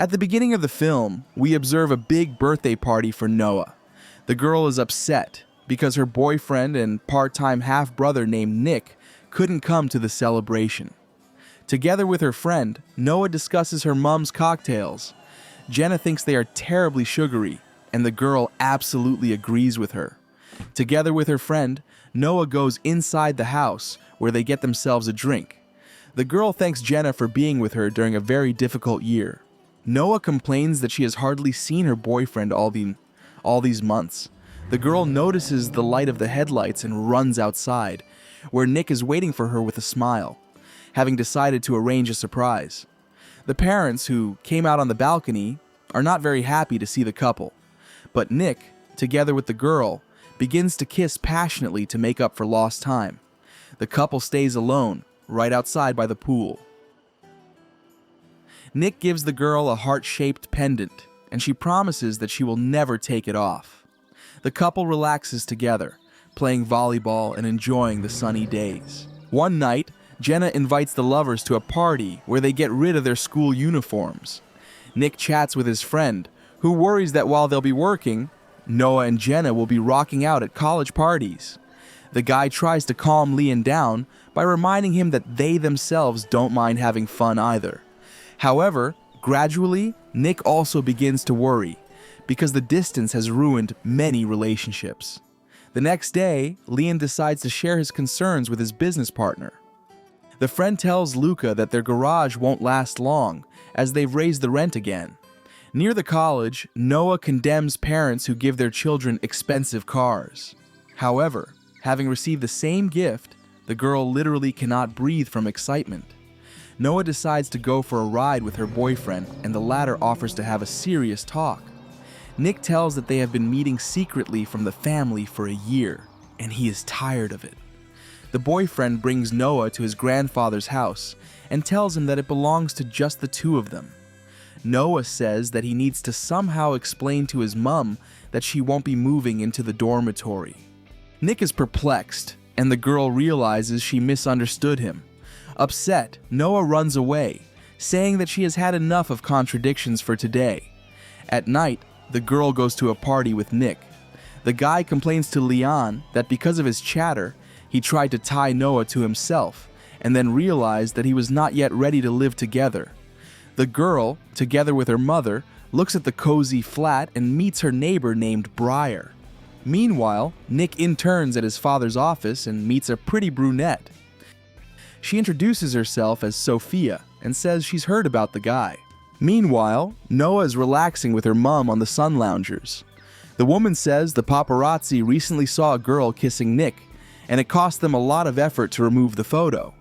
At the beginning of the film, we observe a big birthday party for Noah. The girl is upset because her boyfriend and part-time half-brother named Nick couldn't come to the celebration. Together with her friend, Noah discusses her mom's cocktails. Jenna thinks they are terribly sugary, and the girl absolutely agrees with her. Together with her friend, Noah goes inside the house where they get themselves a drink. The girl thanks Jenna for being with her during a very difficult year. Noah complains that she has hardly seen her boyfriend all these months. The girl notices the light of the headlights and runs outside, where Nick is waiting for her with a smile, having decided to arrange a surprise. The parents, who came out on the balcony, are not very happy to see the couple, but Nick, together with the girl, begins to kiss passionately to make up for lost time. The couple stays alone, right outside by the pool. Nick gives the girl a heart-shaped pendant, and she promises that she will never take it off. The couple relaxes together, playing volleyball and enjoying the sunny days. One night, Jenna invites the lovers to a party where they get rid of their school uniforms. Nick chats with his friend, who worries that while they'll be working, Noah and Jenna will be rocking out at college parties. The guy tries to calm Liam down by reminding him that they themselves don't mind having fun either. However, gradually, Nick also begins to worry, because the distance has ruined many relationships. The next day, Liam decides to share his concerns with his business partner. The friend tells Luca that their garage won't last long, as they've raised the rent again. Near the college, Noah condemns parents who give their children expensive cars. However, having received the same gift, the girl literally cannot breathe from excitement. Noah decides to go for a ride with her boyfriend, and the latter offers to have a serious talk. Nick tells that they have been meeting secretly from the family for a year, and he is tired of it. The boyfriend brings Noah to his grandfather's house and tells him that it belongs to just the two of them. Noah says that he needs to somehow explain to his mom that she won't be moving into the dormitory. Nick is perplexed, and the girl realizes she misunderstood him. Upset, Noah runs away, saying that she has had enough of contradictions for today. At night, the girl goes to a party with Nick. The guy complains to Leon that because of his chatter, he tried to tie Noah to himself, and then realized that he was not yet ready to live together. The girl, together with her mother, looks at the cozy flat and meets her neighbor named Briar. Meanwhile, Nick interns at his father's office and meets a pretty brunette. She introduces herself as Sofía and says she's heard about the guy. Meanwhile, Noah is relaxing with her mom on the sun loungers. The woman says the paparazzi recently saw a girl kissing Nick, and it cost them a lot of effort to remove the photo.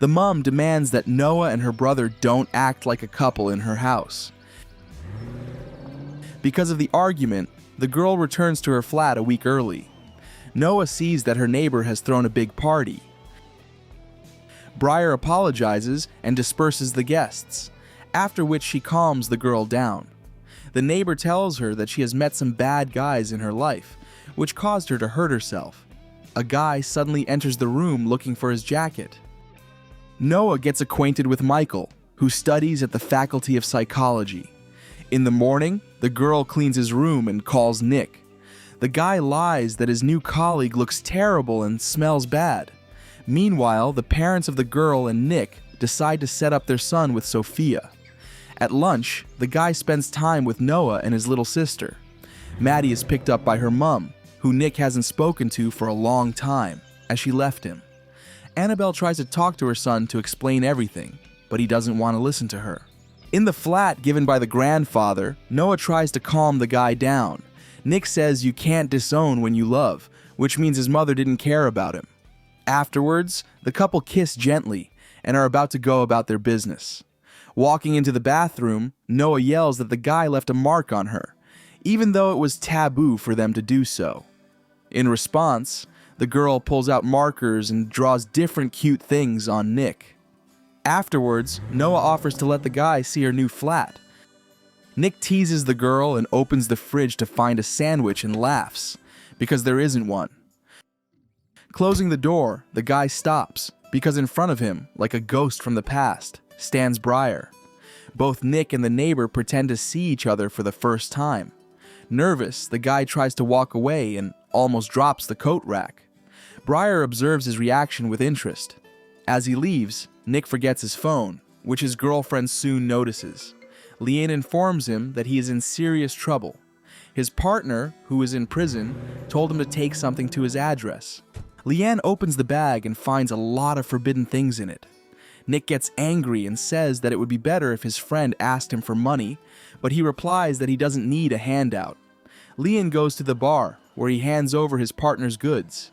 The mom demands that Noah and her brother don't act like a couple in her house. Because of the argument, the girl returns to her flat a week early. Noah sees that her neighbor has thrown a big party. Briar apologizes and disperses the guests, after which she calms the girl down. The neighbor tells her that she has met some bad guys in her life, which caused her to hurt herself. A guy suddenly enters the room looking for his jacket. Noah gets acquainted with Michael, who studies at the Faculty of Psychology. In the morning, the girl cleans his room and calls Nick. The guy lies that his new colleague looks terrible and smells bad. Meanwhile, the parents of the girl and Nick decide to set up their son with Sofía. At lunch, the guy spends time with Noah and his little sister. Maddie is picked up by her mom, who Nick hasn't spoken to for a long time, as she left him. Annabelle tries to talk to her son to explain everything, but he doesn't want to listen to her. In the flat given by the grandfather, Noah tries to calm the guy down. Nick says you can't disown when you love, which means his mother didn't care about him. Afterwards, the couple kiss gently and are about to go about their business. Walking into the bathroom, Noah yells that the guy left a mark on her, even though it was taboo for them to do so. In response, the girl pulls out markers and draws different cute things on Nick. Afterwards, Noah offers to let the guy see her new flat. Nick teases the girl and opens the fridge to find a sandwich and laughs, because there isn't one. Closing the door, the guy stops, because in front of him, like a ghost from the past, stands Briar. Both Nick and the neighbor pretend to see each other for the first time. Nervous, the guy tries to walk away and almost drops the coat rack. Briar observes his reaction with interest. As he leaves, Nick forgets his phone, which his girlfriend soon notices. Leanne informs him that he is in serious trouble. His partner, who is in prison, told him to take something to his address. Leanne opens the bag and finds a lot of forbidden things in it. Nick gets angry and says that it would be better if his friend asked him for money, but he replies that he doesn't need a handout. Leanne goes to the bar, where he hands over his partner's goods.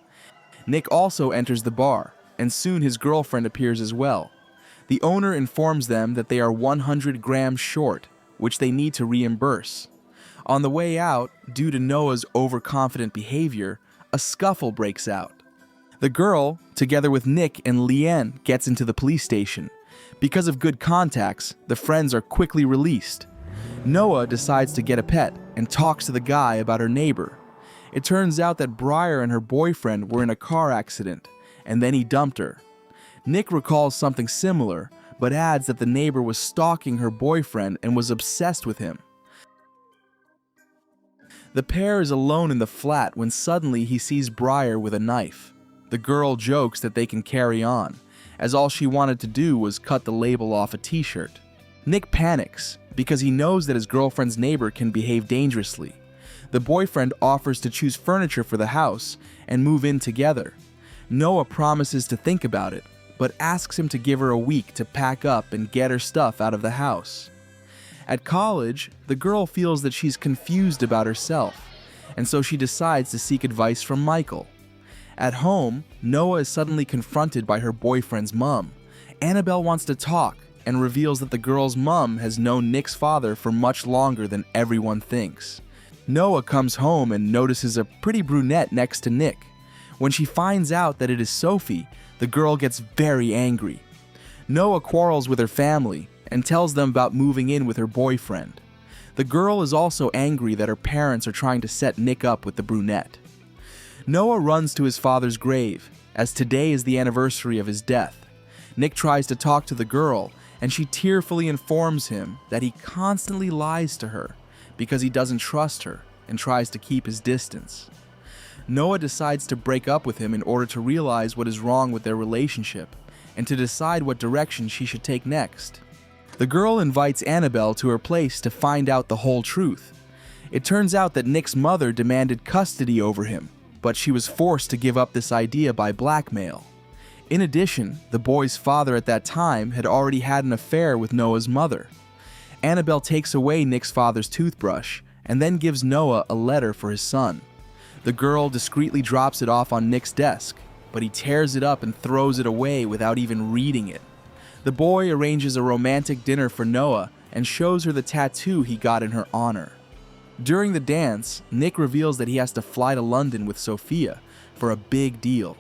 Nick also enters the bar, and soon his girlfriend appears as well. The owner informs them that they are 100 grams short, which they need to reimburse. On the way out, due to Noah's overconfident behavior, a scuffle breaks out. The girl, together with Nick and Leanne, gets into the police station. Because of good contacts, the friends are quickly released. Noah decides to get a pet and talks to the guy about her neighbor. It turns out that Briar and her boyfriend were in a car accident, and then he dumped her. Nick recalls something similar, but adds that the neighbor was stalking her boyfriend and was obsessed with him. The pair is alone in the flat when suddenly he sees Briar with a knife. The girl jokes that they can carry on, as all she wanted to do was cut the label off a t-shirt. Nick panics because he knows that his girlfriend's neighbor can behave dangerously. The boyfriend offers to choose furniture for the house and move in together. Noah promises to think about it, but asks him to give her a week to pack up and get her stuff out of the house. At college, the girl feels that she's confused about herself, and so she decides to seek advice from Michael. At home, Noah is suddenly confronted by her boyfriend's mom. Annabelle wants to talk and reveals that the girl's mom has known Nick's father for much longer than everyone thinks. Noah comes home and notices a pretty brunette next to Nick. When she finds out that it is Sophie, the girl gets very angry. Noah quarrels with her family and tells them about moving in with her boyfriend. The girl is also angry that her parents are trying to set Nick up with the brunette. Noah runs to his father's grave, as today is the anniversary of his death. Nick tries to talk to the girl, and she tearfully informs him that he constantly lies to her because he doesn't trust her and tries to keep his distance. Noah decides to break up with him in order to realize what is wrong with their relationship and to decide what direction she should take next. The girl invites Annabelle to her place to find out the whole truth. It turns out that Nick's mother demanded custody over him, but she was forced to give up this idea by blackmail. In addition, the boy's father at that time had already had an affair with Noah's mother. Annabelle takes away Nick's father's toothbrush and then gives Noah a letter for his son. The girl discreetly drops it off on Nick's desk, but he tears it up and throws it away without even reading it. The boy arranges a romantic dinner for Noah and shows her the tattoo he got in her honor. During the dance, Nick reveals that he has to fly to London with Sofía for a big deal.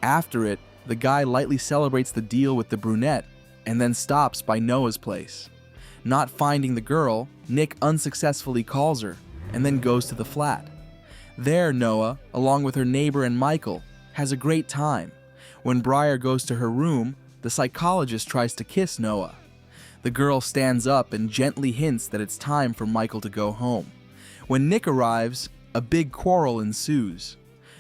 After it, the guy lightly celebrates the deal with the brunette and then stops by Noah's place. Not finding the girl, Nick unsuccessfully calls her and then goes to the flat. There, Noah, along with her neighbor and Michael, has a great time. When Briar goes to her room, the psychologist tries to kiss Noah. The girl stands up and gently hints that it's time for Michael to go home. When Nick arrives, a big quarrel ensues.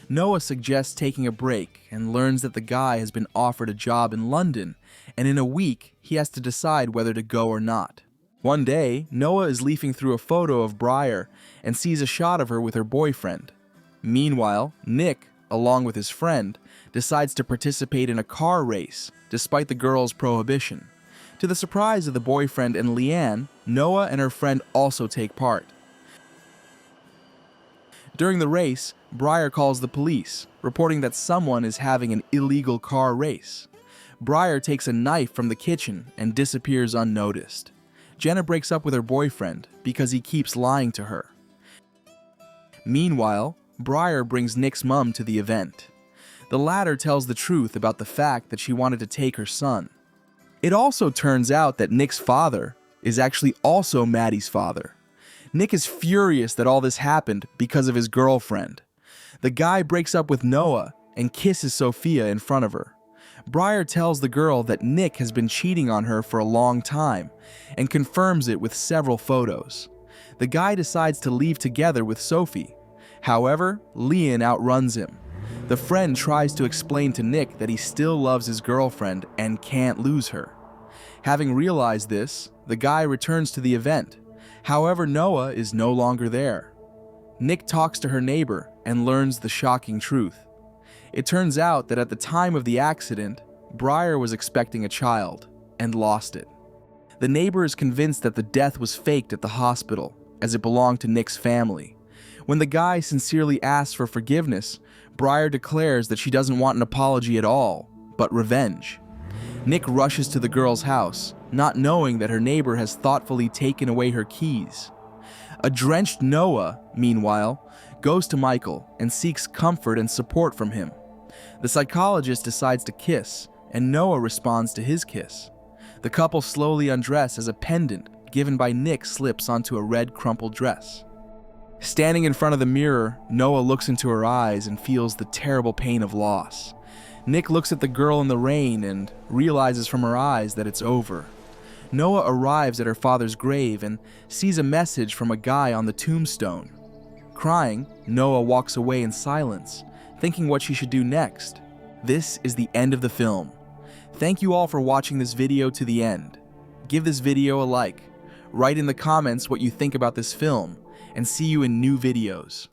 Noah suggests taking a break and learns that the guy has been offered a job in London, and in a week, he has to decide whether to go or not. One day, Noah is leafing through a photo of Briar and sees a shot of her with her boyfriend. Meanwhile, Nick, along with his friend, decides to participate in a car race, despite the girl's prohibition. To the surprise of the boyfriend and Leanne, Noah and her friend also take part. During the race, Briar calls the police, reporting that someone is having an illegal car race. Briar takes a knife from the kitchen and disappears unnoticed. Jenna breaks up with her boyfriend because he keeps lying to her. Meanwhile, Briar brings Nick's mom to the event. The latter tells the truth about the fact that she wanted to take her son. It also turns out that Nick's father is actually also Maddie's father. Nick is furious that all this happened because of his girlfriend. The guy breaks up with Noah and kisses Sofía in front of her. Briar tells the girl that Nick has been cheating on her for a long time and confirms it with several photos. The guy decides to leave together with Sophie. However, Leon outruns him. The friend tries to explain to Nick that he still loves his girlfriend and can't lose her. Having realized this, the guy returns to the event. However, Noah is no longer there. Nick talks to her neighbor and learns the shocking truth. It turns out that at the time of the accident, Briar was expecting a child and lost it. The neighbor is convinced that the death was faked at the hospital, as it belonged to Nick's family. When the guy sincerely asks for forgiveness, Briar declares that she doesn't want an apology at all, but revenge. Nick rushes to the girl's house, not knowing that her neighbor has thoughtfully taken away her keys. A drenched Noah, meanwhile, goes to Michael and seeks comfort and support from him. The psychologist decides to kiss, and Noah responds to his kiss. The couple slowly undress as a pendant given by Nick slips onto a red crumpled dress. Standing in front of the mirror, Noah looks into her eyes and feels the terrible pain of loss. Nick looks at the girl in the rain and realizes from her eyes that it's over. Noah arrives at her father's grave and sees a message from a guy on the tombstone. Crying, Noah walks away in silence, thinking what she should do next. This is the end of the film. Thank you all for watching this video to the end. Give this video a like, write in the comments what you think about this film, and see you in new videos.